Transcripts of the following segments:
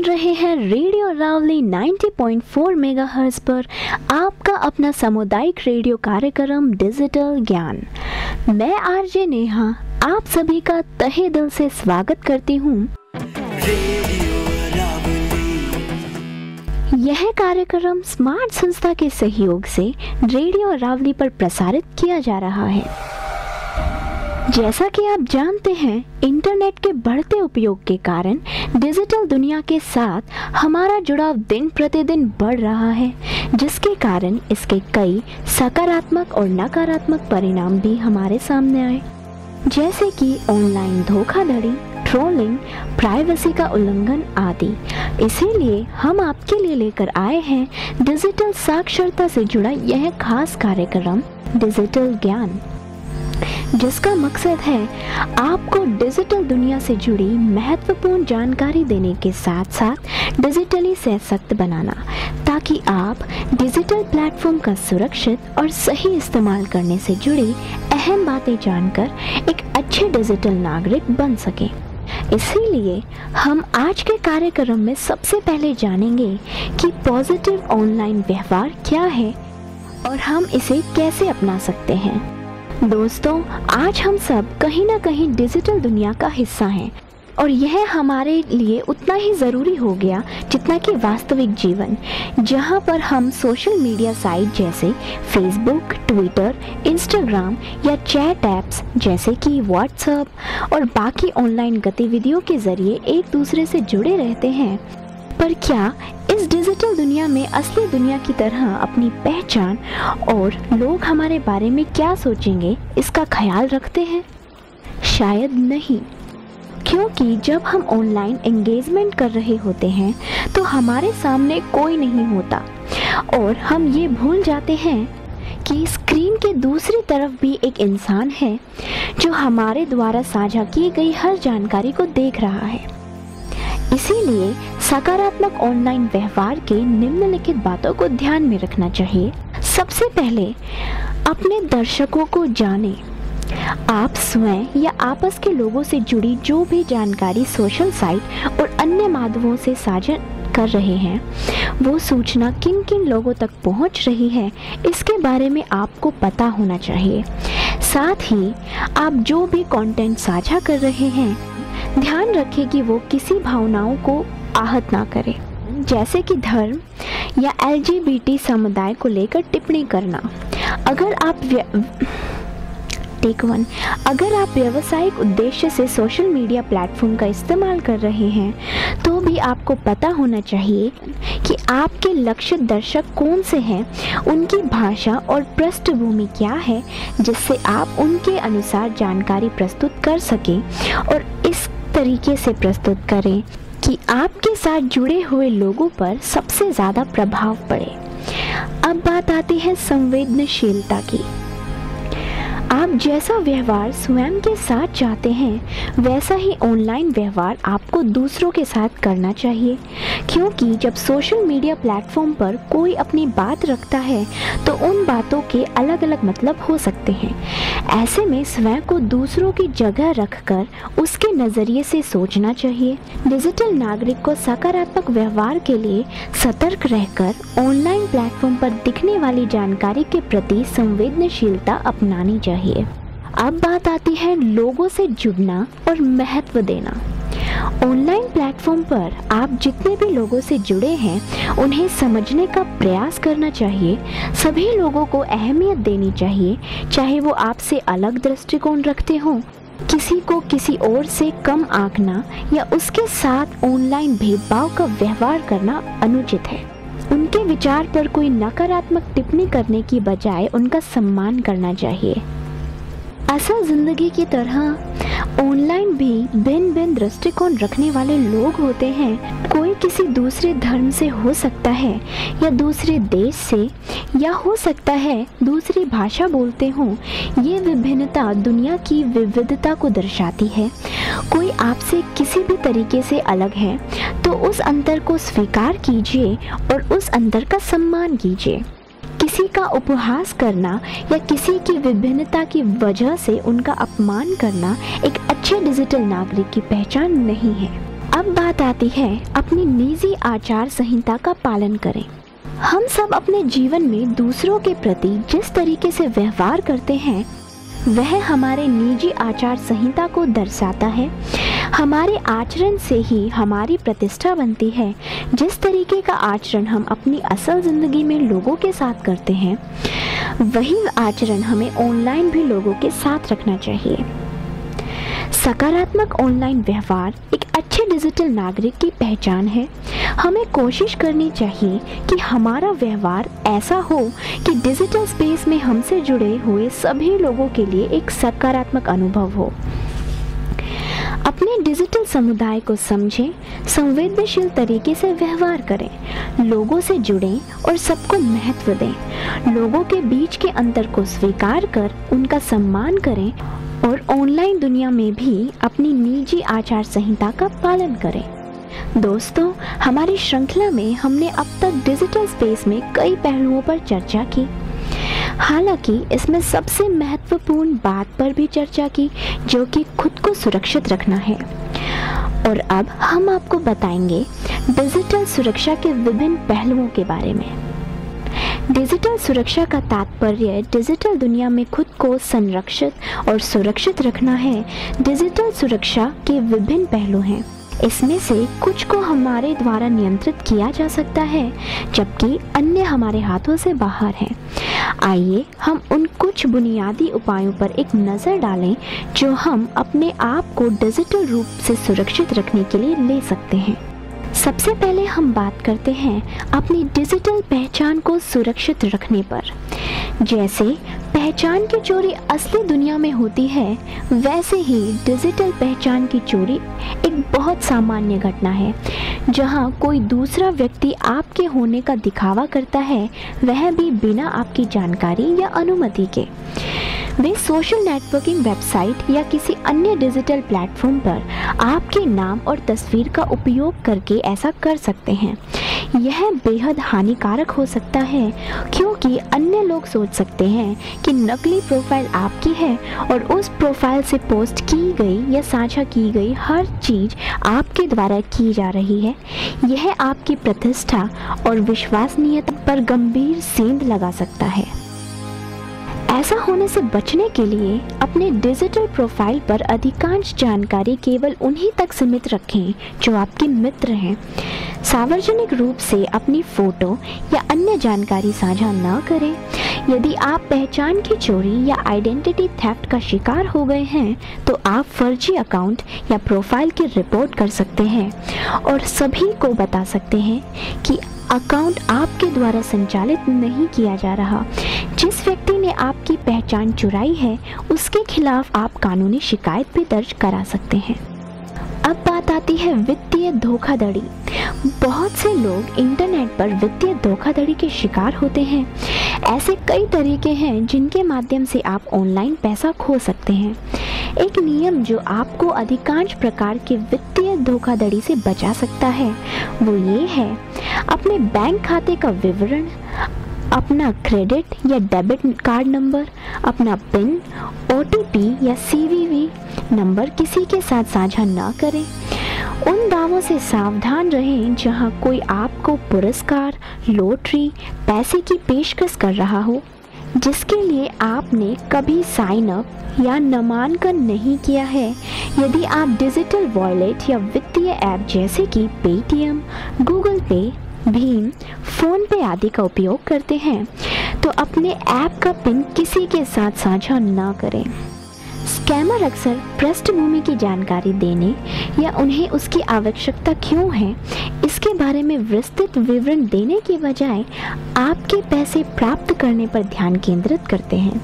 सुन रहे हैं radio Aravalli 90.4 megahertz पर आपका अपना सामुदायिक रेडियो कार्यक्रम डिजिटल ज्ञान। मैं आरजे नेहा आप सभी का तहे दिल से स्वागत करती हूँ। यह कार्यक्रम स्मार्ट संस्था के सहयोग से रेडियो अरावली पर प्रसारित किया जा रहा है। जैसा कि आप जानते हैं, इंटरनेट के बढ़ते उपयोग के कारण डिजिटल दुनिया के साथ हमारा जुड़ाव दिन प्रतिदिन बढ़ रहा है, जिसके कारण इसके कई सकारात्मक और नकारात्मक परिणाम भी हमारे सामने आए, जैसे कि ऑनलाइन धोखाधड़ी, ट्रोलिंग, प्राइवेसी का उल्लंघन आदि। इसीलिए हम आपके लिए लेकर आए हैं डिजिटल साक्षरता से जुड़ा यह खास कार्यक्रम डिजिटल ज्ञान, जिसका मकसद है आपको डिजिटल दुनिया से जुड़ी महत्वपूर्ण जानकारी देने के साथ साथ डिजिटली सशक्त बनाना, ताकि आप डिजिटल प्लेटफॉर्म का सुरक्षित और सही इस्तेमाल करने से जुड़ी अहम बातें जानकर एक अच्छे डिजिटल नागरिक बन सकें। इसीलिए हम आज के कार्यक्रम में सबसे पहले जानेंगे कि पॉजिटिव ऑनलाइन व्यवहार क्या है और हम इसे कैसे अपना सकते हैं। दोस्तों, आज हम सब कहीं ना कहीं डिजिटल दुनिया का हिस्सा हैं और यह हमारे लिए उतना ही ज़रूरी हो गया जितना कि वास्तविक जीवन, जहां पर हम सोशल मीडिया साइट जैसे फेसबुक, ट्विटर, इंस्टाग्राम या चैट ऐप्स जैसे कि व्हाट्सएप और बाकी ऑनलाइन गतिविधियों के ज़रिए एक दूसरे से जुड़े रहते हैं। पर क्या इस डिजिटल दुनिया में असली दुनिया की तरह अपनी पहचान और लोग हमारे बारे में क्या सोचेंगे इसका ख्याल रखते हैं? शायद नहीं, क्योंकि जब हम ऑनलाइन एंगेजमेंट कर रहे होते हैं तो हमारे सामने कोई नहीं होता और हम ये भूल जाते हैं कि स्क्रीन के दूसरी तरफ भी एक इंसान है जो हमारे द्वारा साझा की गई हर जानकारी को देख रहा है। इसीलिए सकारात्मक ऑनलाइन व्यवहार के निम्नलिखित बातों को ध्यान में रखना चाहिए। सबसे पहले अपने दर्शकों को जानें। आप स्वयं या आपस के लोगों से जुड़ी जो भी जानकारी सोशल साइट और अन्य माध्यमों से साझा कर रहे हैं, वो सूचना किन किन लोगों तक पहुंच रही है, इसके बारे में आपको पता होना चाहिए। साथ ही आप जो भी कंटेंट साझा कर रहे हैं, ध्यान रखें कि वो किसी भावनाओं को आहत ना करे, जैसे कि धर्म या LGBT समुदाय को लेकर टिप्पणी करना। अगर आप व्यावसायिक उद्देश्य से सोशल मीडिया प्लेटफॉर्म का इस्तेमाल कर रहे हैं, तो भी आपको पता होना चाहिए कि आपके लक्षित दर्शक कौन से हैं, उनकी भाषा और पृष्ठभूमि क्या है, जिससे आप उनके अनुसार जानकारी प्रस्तुत कर सकें और इस तरीके से प्रस्तुत करें कि आपके साथ जुड़े हुए लोगों पर सबसे ज़्यादा प्रभाव पड़े। अब बात आती है संवेदनशीलता की। आप जैसा व्यवहार स्वयं के साथ चाहते हैं, वैसा ही ऑनलाइन व्यवहार आपको दूसरों के साथ करना चाहिए, क्योंकि जब सोशल मीडिया प्लेटफॉर्म पर कोई अपनी बात रखता है तो उन बातों के अलग अलग मतलब हो सकते हैं। ऐसे में स्वयं को दूसरों की जगह रखकर उसके नज़रिए से सोचना चाहिए। डिजिटल नागरिक को सकारात्मक व्यवहार के लिए सतर्क रहकर ऑनलाइन प्लेटफॉर्म पर दिखने वाली जानकारी के प्रति संवेदनशीलता अपनानी चाहिए। अब बात आती है लोगों से जुड़ना और महत्व देना। ऑनलाइन प्लेटफॉर्म पर आप जितने भी लोगों से जुड़े हैं, उन्हें समझने का प्रयास करना चाहिए। सभी लोगों को अहमियत देनी चाहिए, चाहे वो आपसे अलग दृष्टिकोण रखते हों। किसी को किसी और से कम आंकना या उसके साथ ऑनलाइन भेदभाव का व्यवहार करना अनुचित है। उनके विचार पर कोई नकारात्मक टिप्पणी करने की बजाय उनका सम्मान करना चाहिए। असल जिंदगी की तरह ऑनलाइन भी भिन्न भिन्न दृष्टिकोण रखने वाले लोग होते हैं। कोई किसी दूसरे धर्म से हो सकता है या दूसरे देश से, या हो सकता है दूसरी भाषा बोलते हों। ये विभिन्नता दुनिया की विविधता को दर्शाती है। कोई आपसे किसी भी तरीके से अलग है तो उस अंतर को स्वीकार कीजिए और उस अंतर का सम्मान कीजिए। किसी का उपहास करना या किसी की विभिन्नता की वजह से उनका अपमान करना एक अच्छे डिजिटल नागरिक की पहचान नहीं है। अब बात आती है अपनी निजी आचार संहिता का पालन करें। हम सब अपने जीवन में दूसरों के प्रति जिस तरीके से व्यवहार करते हैं वह हमारे निजी आचार संहिता को दर्शाता है। हमारे आचरण से ही हमारी प्रतिष्ठा बनती है। जिस तरीके का आचरण हम अपनी असल ज़िंदगी में लोगों के साथ करते हैं वही आचरण हमें ऑनलाइन भी लोगों के साथ रखना चाहिए। सकारात्मक ऑनलाइन व्यवहार एक अच्छे डिजिटल नागरिक की पहचान है। हमें कोशिश करनी चाहिए कि हमारा व्यवहार ऐसा हो कि डिजिटल स्पेस में हमसे जुड़े हुए सभी लोगों के लिए एक सकारात्मक अनुभव हो। अपने डिजिटल समुदाय को समझें, संवेदनशील तरीके से व्यवहार करें, लोगों से जुड़ें और सबको महत्व दें। लोगों के बीच के अंतर को स्वीकार कर उनका सम्मान करें और ऑनलाइन दुनिया में भी अपनी निजी आचार संहिता का पालन करें। दोस्तों, हमारी श्रृंखला में हमने अब तक डिजिटल स्पेस में कई पहलुओं पर चर्चा की। हालांकि इसमें सबसे महत्वपूर्ण बात पर भी चर्चा की जो कि खुद को सुरक्षित रखना है। और अब हम आपको बताएंगे डिजिटल सुरक्षा के विभिन्न पहलुओं के बारे में। डिजिटल सुरक्षा का तात्पर्य डिजिटल दुनिया में खुद को संरक्षित और सुरक्षित रखना है। डिजिटल सुरक्षा के विभिन्न पहलू हैं। इसमें से कुछ को हमारे द्वारा नियंत्रित किया जा सकता है जबकि अन्य हमारे हाथों से बाहर हैं। आइए हम उन कुछ बुनियादी उपायों पर एक नज़र डालें जो हम अपने आप को डिजिटल रूप से सुरक्षित रखने के लिए ले सकते हैं। सबसे पहले हम बात करते हैं अपनी डिजिटल पहचान को सुरक्षित रखने पर। जैसे पहचान की चोरी असली दुनिया में होती है, वैसे ही डिजिटल पहचान की चोरी एक बहुत सामान्य घटना है। जहां कोई दूसरा व्यक्ति आपके होने का दिखावा करता है, वह भी बिना आपकी जानकारी या अनुमति के। वे सोशल नेटवर्किंग वेबसाइट या किसी अन्य डिजिटल प्लेटफॉर्म पर आपके नाम और तस्वीर का उपयोग करके ऐसा कर सकते हैं। यह बेहद हानिकारक हो सकता है क्योंकि अन्य लोग सोच सकते हैं कि नकली प्रोफाइल आपकी है और उस प्रोफाइल से पोस्ट की गई या साझा की गई हर चीज़ आपके द्वारा की जा रही है। यह आपकी प्रतिष्ठा और विश्वसनीयता पर गंभीर सेंध लगा सकता है। ऐसा होने से बचने के लिए अपने डिजिटल प्रोफाइल पर अधिकांश जानकारी केवल उन्हीं तक सीमित रखें जो आपके मित्र हैं। सार्वजनिक रूप से अपनी फ़ोटो या अन्य जानकारी साझा न करें। यदि आप पहचान की चोरी या आइडेंटिटी थेफ्ट का शिकार हो गए हैं तो आप फर्जी अकाउंट या प्रोफाइल की रिपोर्ट कर सकते हैं और सभी को बता सकते हैं कि अकाउंट आपके द्वारा संचालित नहीं किया जा रहा। जिस व्यक्ति ने आपकी पहचान चुराई है उसके खिलाफ आप कानूनी शिकायत भी दर्ज करा सकते हैं। अब बात आती है वित्तीय धोखाधड़ी। बहुत से लोग इंटरनेट पर वित्तीय धोखाधड़ी के शिकार होते हैं। ऐसे कई तरीके हैं जिनके माध्यम से आप ऑनलाइन पैसा खो सकते हैं। एक नियम जो आपको अधिकांश प्रकार के वित्तीय धोखाधड़ी से बचा सकता है वो ये है, अपने बैंक खाते का विवरण, अपना क्रेडिट या डेबिट कार्ड नंबर, अपना पिन, OTP या CVV नंबर किसी के साथ साझा ना करें। उन दावों से सावधान रहें जहां कोई आपको पुरस्कार, लॉटरी, पैसे की पेशकश कर रहा हो जिसके लिए आपने कभी साइन अप या नामांकन नहीं किया है। यदि आप डिजिटल वॉलेट या वित्तीय ऐप जैसे कि पेटीएम, गूगल पे, भीम, फ़ोन पे आदि का उपयोग करते हैं तो अपने ऐप का पिन किसी के साथ साझा ना करें। स्कैमर अक्सर पृष्ठभूमि की जानकारी देने या उन्हें उसकी आवश्यकता क्यों है इसके बारे में विस्तृत विवरण देने के बजाय आपके पैसे प्राप्त करने पर ध्यान केंद्रित करते हैं।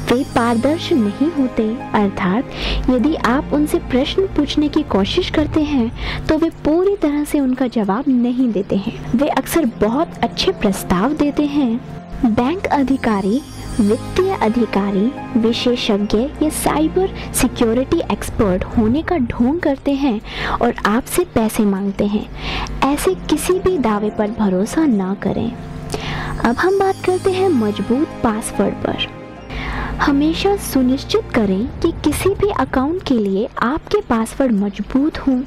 वे पारदर्शी नहीं होते, अर्थात यदि आप उनसे प्रश्न पूछने की कोशिश करते हैं तो वे पूरी तरह से उनका जवाब नहीं देते हैं। वे अक्सर बहुत अच्छे प्रस्ताव देते हैं। बैंक अधिकारी, वित्तीय अधिकारी, विशेषज्ञ या साइबर सिक्योरिटी एक्सपर्ट होने का ढोंग करते हैं और आपसे पैसे मांगते हैं। ऐसे किसी भी दावे पर भरोसा ना करें। अब हम बात करते हैं मजबूत पासवर्ड पर। हमेशा सुनिश्चित करें कि किसी भी अकाउंट के लिए आपके पासवर्ड मजबूत हों।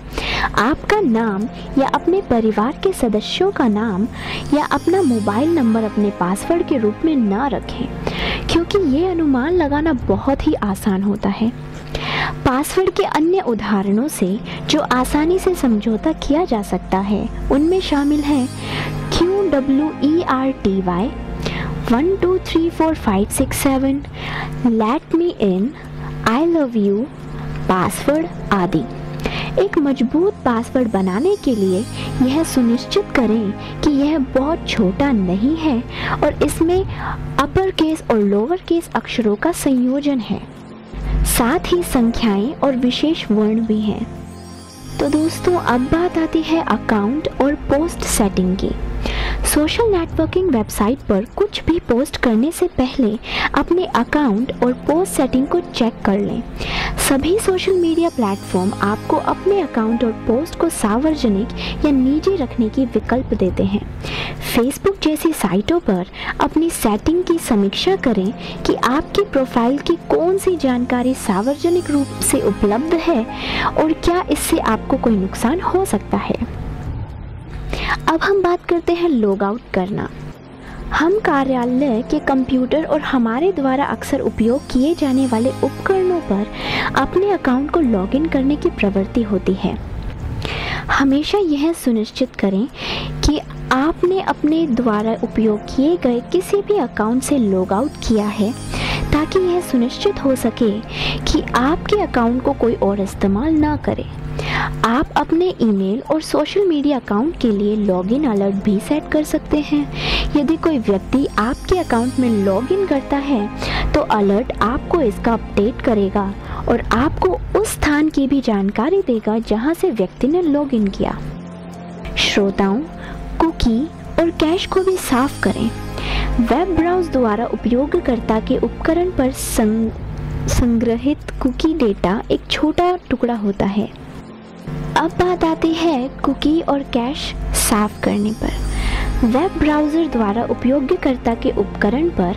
आपका नाम या अपने परिवार के सदस्यों का नाम या अपना मोबाइल नंबर अपने पासवर्ड के रूप में ना रखें, क्योंकि ये अनुमान लगाना बहुत ही आसान होता है। पासवर्ड के अन्य उदाहरणों से जो आसानी से समझौता किया जा सकता है उनमें शामिल है QWERTY 1 2 3 4 5 6 7, Let me in, I love you, password आदि। एक मजबूत पासवर्ड बनाने के लिए यह सुनिश्चित करें कि यह बहुत छोटा नहीं है और इसमें अपर केस और लोअर केस अक्षरों का संयोजन है, साथ ही संख्याएं और विशेष वर्ण भी हैं। तो दोस्तों, अब बात आती है अकाउंट और पोस्ट सेटिंग की। सोशल नेटवर्किंग वेबसाइट पर कुछ भी पोस्ट करने से पहले अपने अकाउंट और पोस्ट सेटिंग को चेक कर लें। सभी सोशल मीडिया प्लेटफॉर्म आपको अपने अकाउंट और पोस्ट को सार्वजनिक या निजी रखने की विकल्प देते हैं। फेसबुक जैसी साइटों पर अपनी सेटिंग की समीक्षा करें कि आपकी प्रोफाइल की कौन सी जानकारी सार्वजनिक रूप से उपलब्ध है और क्या इससे आपको कोई नुकसान हो सकता है। अब हम बात करते हैं लॉग आउट करना। हम कार्यालय के कंप्यूटर और हमारे द्वारा अक्सर उपयोग किए जाने वाले उपकरणों पर अपने अकाउंट को लॉगिन करने की प्रवृत्ति होती है। हमेशा यह सुनिश्चित करें कि आपने अपने द्वारा उपयोग किए गए किसी भी अकाउंट से लॉग आउट किया है, ताकि यह सुनिश्चित हो सके कि आपके अकाउंट को कोई और इस्तेमाल ना करे। आप अपने ईमेल और सोशल मीडिया अकाउंट के लिए लॉगिन अलर्ट भी सेट कर सकते हैं। यदि कोई व्यक्ति आपके अकाउंट में लॉगिन करता है तो अलर्ट आपको इसका अपडेट करेगा और आपको उस स्थान की भी जानकारी देगा जहां से व्यक्ति ने लॉगिन किया। श्रोताओं, कुकी और कैश को भी साफ करें। वेब ब्राउज़ द्वारा उपयोगकर्ता के उपकरण पर संग्रहित कुकी डेटा एक छोटा टुकड़ा होता है। अब बात आती है कुकी और कैश साफ करने पर। वेब ब्राउज़र द्वारा उपयोगकर्ता के उपकरण पर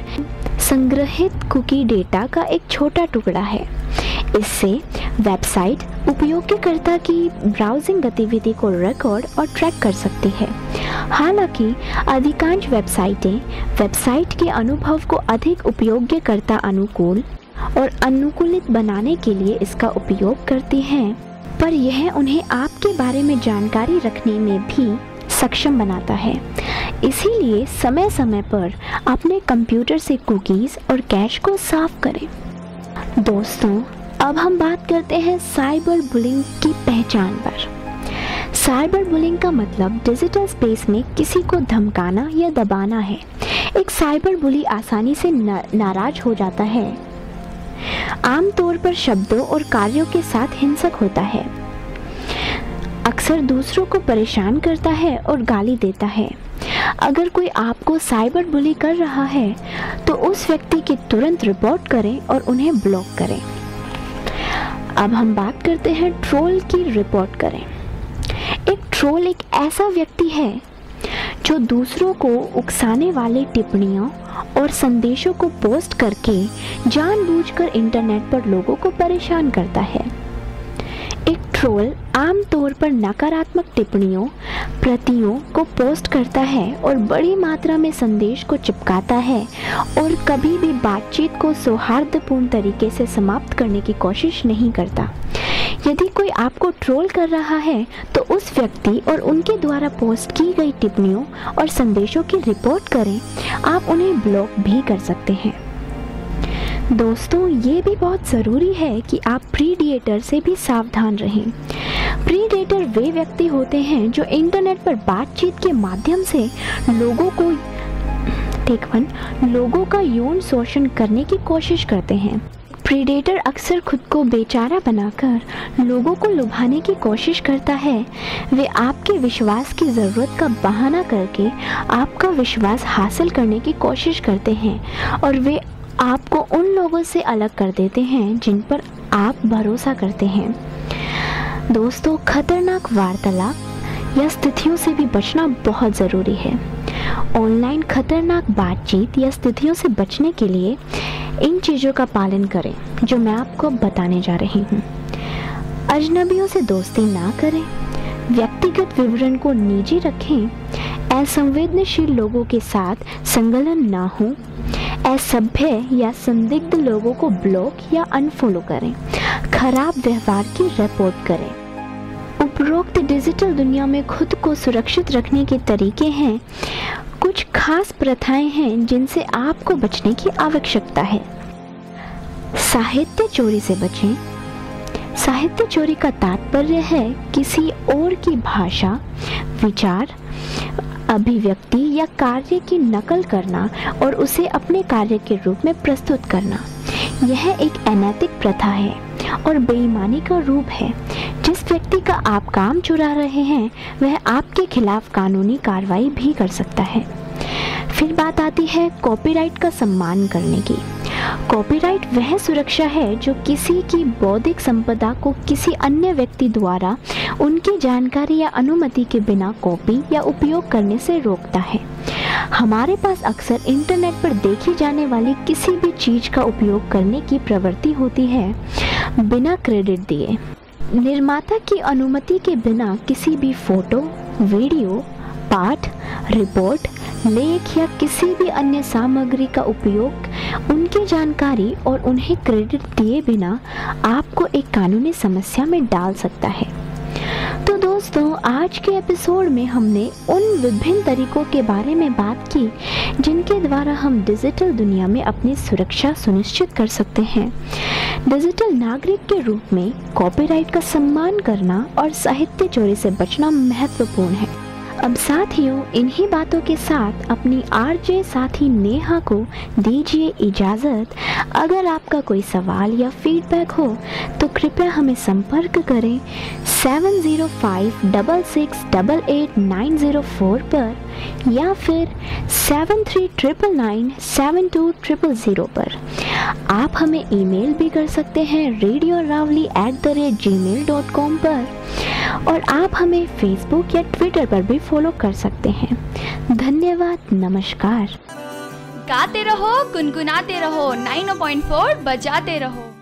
संग्रहित कुकी डेटा का एक छोटा टुकड़ा है। इससे वेबसाइट उपयोगकर्ता की ब्राउजिंग गतिविधि को रिकॉर्ड और ट्रैक कर सकती है। हालांकि अधिकांश वेबसाइटें वेबसाइट के अनुभव को अधिक उपयोगकर्ता अनुकूल और अनुकूलित बनाने के लिए इसका उपयोग करती हैं, पर यह उन्हें आपके बारे में जानकारी रखने में भी सक्षम बनाता है। इसीलिए समय समय पर अपने कंप्यूटर से कुकीज़ और कैश को साफ करें। दोस्तों, अब हम बात करते हैं साइबर बुलिंग की पहचान पर। साइबर बुलिंग का मतलब डिजिटल स्पेस में किसी को धमकाना या दबाना है। एक साइबर बुली आसानी से नाराज हो जाता है, आमतौर पर शब्दों और कार्यों के साथ हिंसक होता है, अक्सर दूसरों को परेशान करता है और गाली देता है। अगर कोई आपको साइबर बुली कर रहा है तो उस व्यक्ति की तुरंत रिपोर्ट करें और उन्हें ब्लॉक करें। अब हम बात करते हैं ट्रोल की रिपोर्ट करें। एक ट्रोल एक ऐसा व्यक्ति है जो दूसरों को उकसाने वाली टिप्पणियों और संदेशों को पोस्ट करके जानबूझकर इंटरनेट पर लोगों को परेशान करता है। एक ट्रोल आमतौर पर नकारात्मक टिप्पणियों, प्रतियों को पोस्ट करता है और बड़ी मात्रा में संदेश को चिपकाता है और कभी भी बातचीत को सौहार्दपूर्ण तरीके से समाप्त करने की कोशिश नहीं करता। यदि कोई आपको ट्रोल कर रहा है तो उस व्यक्ति और उनके द्वारा पोस्ट की गई टिप्पणियों और संदेशों की रिपोर्ट करें। आप उन्हें ब्लॉक भी कर सकते हैं। दोस्तों, ये भी बहुत ज़रूरी है कि आप प्रीडेटर से भी सावधान रहें। प्रीडेटर वे व्यक्ति होते हैं जो इंटरनेट पर बातचीत के माध्यम से लोगों का यौन शोषण करने की कोशिश करते हैं। प्रीडेटर अक्सर खुद को बेचारा बनाकर लोगों को लुभाने की कोशिश करता है। वे आपके विश्वास की ज़रूरत का बहाना करके आपका विश्वास हासिल करने की कोशिश करते हैं और वे आपको उन लोगों से अलग कर देते हैं जिन पर आप भरोसा करते हैं। दोस्तों, खतरनाक वार्तालाप या स्थितियों से भी बचना बहुत ज़रूरी है। ऑनलाइन खतरनाक बातचीत या स्थितियों से बचने के लिए इन चीज़ों का पालन करें जो मैं आपको बताने जा रही हूँ। अजनबियों से दोस्ती ना करें, व्यक्तिगत विवरण को निजी रखें, असंवेदनशील लोगों के साथ संलग्न ना हो, असभ्य या संदिग्ध लोगों को ब्लॉक या अनफॉलो करें, खराब व्यवहार की रिपोर्ट करें। उपरोक्त डिजिटल दुनिया में खुद को सुरक्षित रखने के तरीके हैं। कुछ खास प्रथाएं हैं जिनसे आपको बचने की आवश्यकता है। साहित्य चोरी से बचें। साहित्य चोरी का तात्पर्य है किसी और की भाषा, विचार, अभिव्यक्ति या कार्य की नकल करना और उसे अपने कार्य के रूप में प्रस्तुत करना। यह एक अनैतिक प्रथा है और बेईमानी का रूप है। जिस व्यक्ति का आप काम चुरा रहे हैं वह आपके खिलाफ कानूनी कार्रवाई भी कर सकता है। फिर बात आती है कॉपीराइट का सम्मान करने की। कॉपीराइट वह सुरक्षा है जो किसी की बौद्धिक संपदा को किसी अन्य व्यक्ति द्वारा उनकी जानकारी या अनुमति के बिना कॉपी या उपयोग करने से रोकता है। हमारे पास अक्सर इंटरनेट पर देखी जाने वाली किसी भी चीज का उपयोग करने की प्रवृत्ति होती है बिना क्रेडिट दिए। निर्माता की अनुमति के बिना किसी भी फोटो, वीडियो, पाठ, रिपोर्ट, लेख या किसी भी अन्य सामग्री का उपयोग उनकी जानकारी और उन्हें क्रेडिट दिए बिना आपको एक कानूनी समस्या में डाल सकता है। तो दोस्तों, आज के एपिसोड में हमने उन विभिन्न तरीकों के बारे में बात की जिनके द्वारा हम डिजिटल दुनिया में अपनी सुरक्षा सुनिश्चित कर सकते हैं। डिजिटल नागरिक के रूप में कॉपीराइट का सम्मान करना और साहित्य चोरी से बचना महत्वपूर्ण है। अब साथियों, इन्हीं बातों के साथ अपनी आरजे साथी नेहा को दीजिए इजाज़त। अगर आपका कोई सवाल या फीडबैक हो तो कृपया हमें संपर्क करें 7056688904 पर या फिर 73997200 पर। आप हमें ईमेल भी कर सकते हैं radioravli@gmail.com पर, और आप हमें फेसबुक या ट्विटर पर भी फॉलो कर सकते हैं। धन्यवाद, नमस्कार। गाते रहो, गुनगुनाते रहो, 90.4 बजाते रहो।